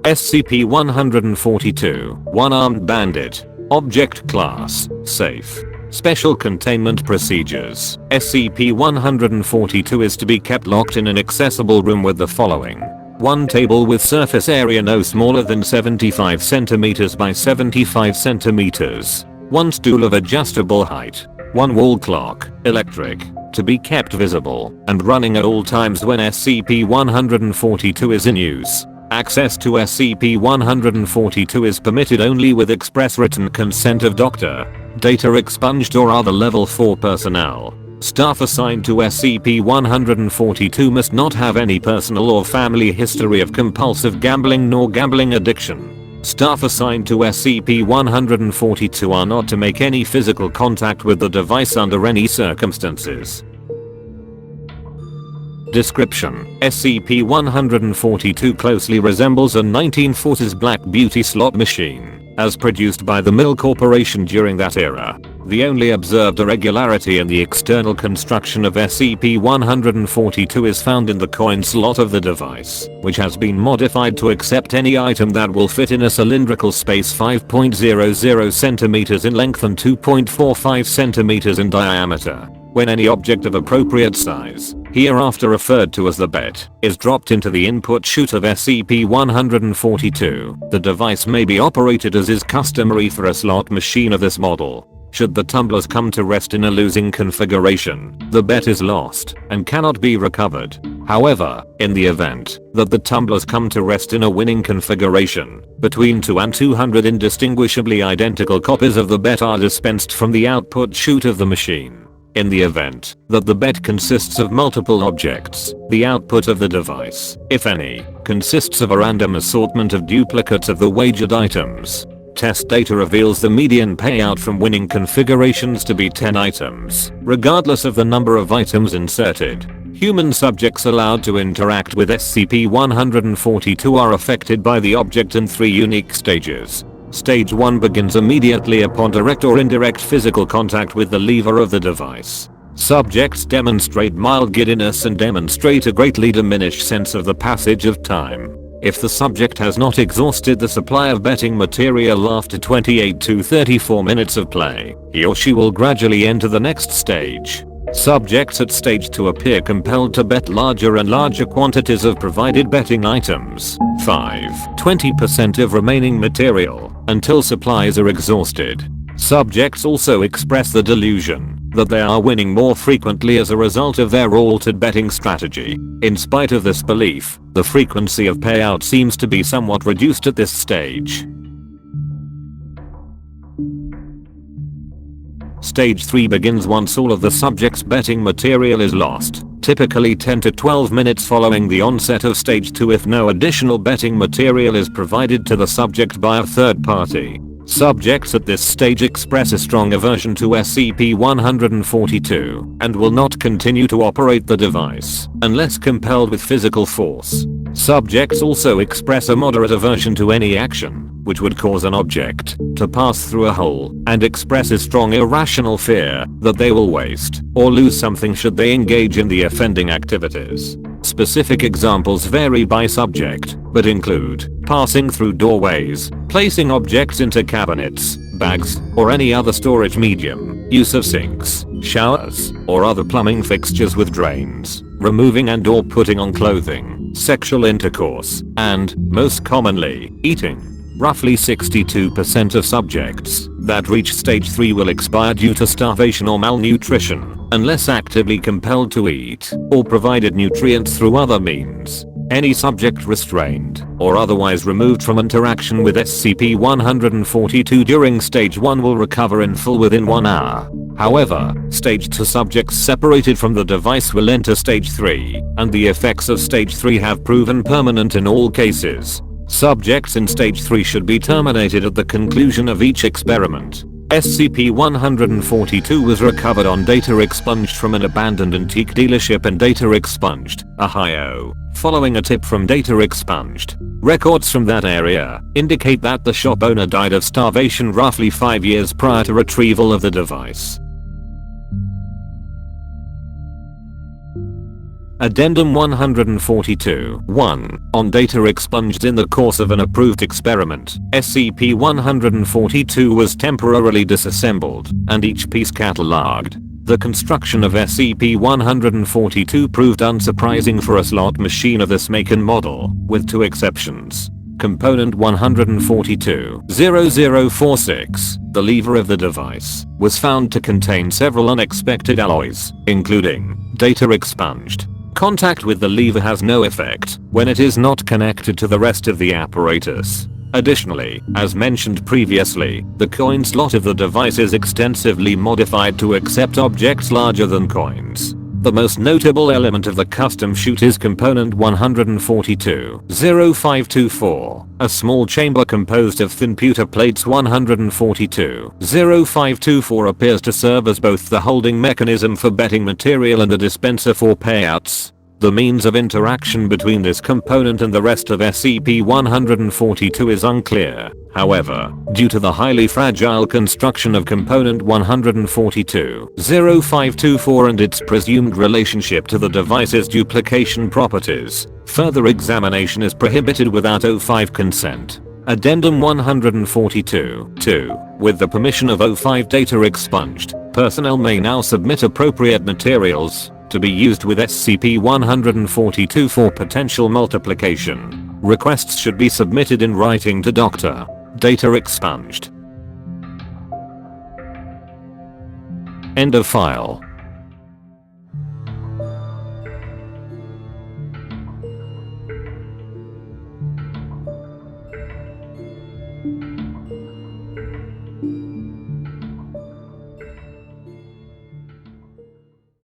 SCP-142, One-Armed Bandit. Object Class, Safe. Special Containment Procedures. SCP-142 is to be kept locked in an accessible room with the following. 1 table with surface area no smaller than 75 cm by 75 cm. 1 stool of adjustable height. 1 wall clock, electric, to be kept visible and running at all times when SCP-142 is in use. Access to SCP-142 is permitted only with express written consent of Dr. Data expunged or other level 4 personnel. Staff assigned to SCP-142 must not have any personal or family history of compulsive gambling nor gambling addiction. Staff assigned to SCP-142 are not to make any physical contact with the device under any circumstances. Description: SCP-142 closely resembles a 1940s Black Beauty slot machine, as produced by the Mill Corporation during that era. The only observed irregularity in the external construction of SCP-142 is found in the coin slot of the device, which has been modified to accept any item that will fit in a cylindrical space 5.00 cm in length and 2.45 cm in diameter. When any object of appropriate size, hereafter referred to as the bet, is dropped into the input chute of SCP-142, the device may be operated as is customary for a slot machine of this model. Should the tumblers come to rest in a losing configuration, the bet is lost and cannot be recovered. However, in the event that the tumblers come to rest in a winning configuration, between 2 and 200 indistinguishably identical copies of the bet are dispensed from the output chute of the machine. In the event that the bet consists of multiple objects, the output of the device, if any, consists of a random assortment of duplicates of the wagered items. Test data reveals the median payout from winning configurations to be 10 items, regardless of the number of items inserted. Human subjects allowed to interact with SCP-142 are affected by the object in 3 unique stages. Stage 1 begins immediately upon direct or indirect physical contact with the lever of the device. Subjects demonstrate mild giddiness and demonstrate a greatly diminished sense of the passage of time. If the subject has not exhausted the supply of betting material after 28 to 34 minutes of play, he or she will gradually enter the next stage. Subjects at stage 2 appear compelled to bet larger and larger quantities of provided betting items, 20% of remaining material, until supplies are exhausted. Subjects also express the delusion that they are winning more frequently as a result of their altered betting strategy. In spite of this belief, the frequency of payout seems to be somewhat reduced at this stage. Stage 3 begins once all of the subject's betting material is lost, typically 10 to 12 minutes following the onset of Stage 2 if no additional betting material is provided to the subject by a third party. Subjects at this stage express a strong aversion to SCP-142 and will not continue to operate the device unless compelled with physical force. Subjects also express a moderate aversion to any action which would cause an object to pass through a hole and express a strong irrational fear that they will waste or lose something should they engage in the offending activities. Specific examples vary by subject, but include passing through doorways, placing objects into cabinets, bags, or any other storage medium, use of sinks, showers, or other plumbing fixtures with drains, removing and/or putting on clothing, sexual intercourse, and, most commonly, eating. Roughly 62% of subjects that reach Stage 3 will expire due to starvation or malnutrition, unless actively compelled to eat or provided nutrients through other means. Any subject restrained or otherwise removed from interaction with SCP-142 during Stage 1 will recover in full within 1 hour. However, Stage 2 subjects separated from the device will enter Stage 3, and the effects of Stage 3 have proven permanent in all cases. Subjects in Stage 3 should be terminated at the conclusion of each experiment. SCP-142 was recovered on data expunged from an abandoned antique dealership in Data Expunged, Ohio, following a tip from Data Expunged. Records from that area indicate that the shop owner died of starvation roughly 5 years prior to retrieval of the device. Addendum 142. 1. On data expunged in the course of an approved experiment, SCP-142 was temporarily disassembled, and each piece catalogued. The construction of SCP-142 proved unsurprising for a slot machine of this make and model, with 2 exceptions. Component 142-0046, the lever of the device, was found to contain several unexpected alloys, including data expunged. Contact with the lever has no effect when it is not connected to the rest of the apparatus. Additionally, as mentioned previously, the coin slot of the device is extensively modified to accept objects larger than coins. The most notable element of the custom chute is component 142-0524, a small chamber composed of thin pewter plates. 142-0524 appears to serve as both the holding mechanism for betting material and the dispenser for payouts. The means of interaction between this component and the rest of SCP-142 is unclear. However, due to the highly fragile construction of component 142-0524 and its presumed relationship to the device's duplication properties, further examination is prohibited without O5 consent. Addendum 142-2. With the permission of O5 data expunged, personnel may now submit appropriate materials to be used with SCP-142 for potential multiplication. Requests should be submitted in writing to Dr. Data expunged. End of file.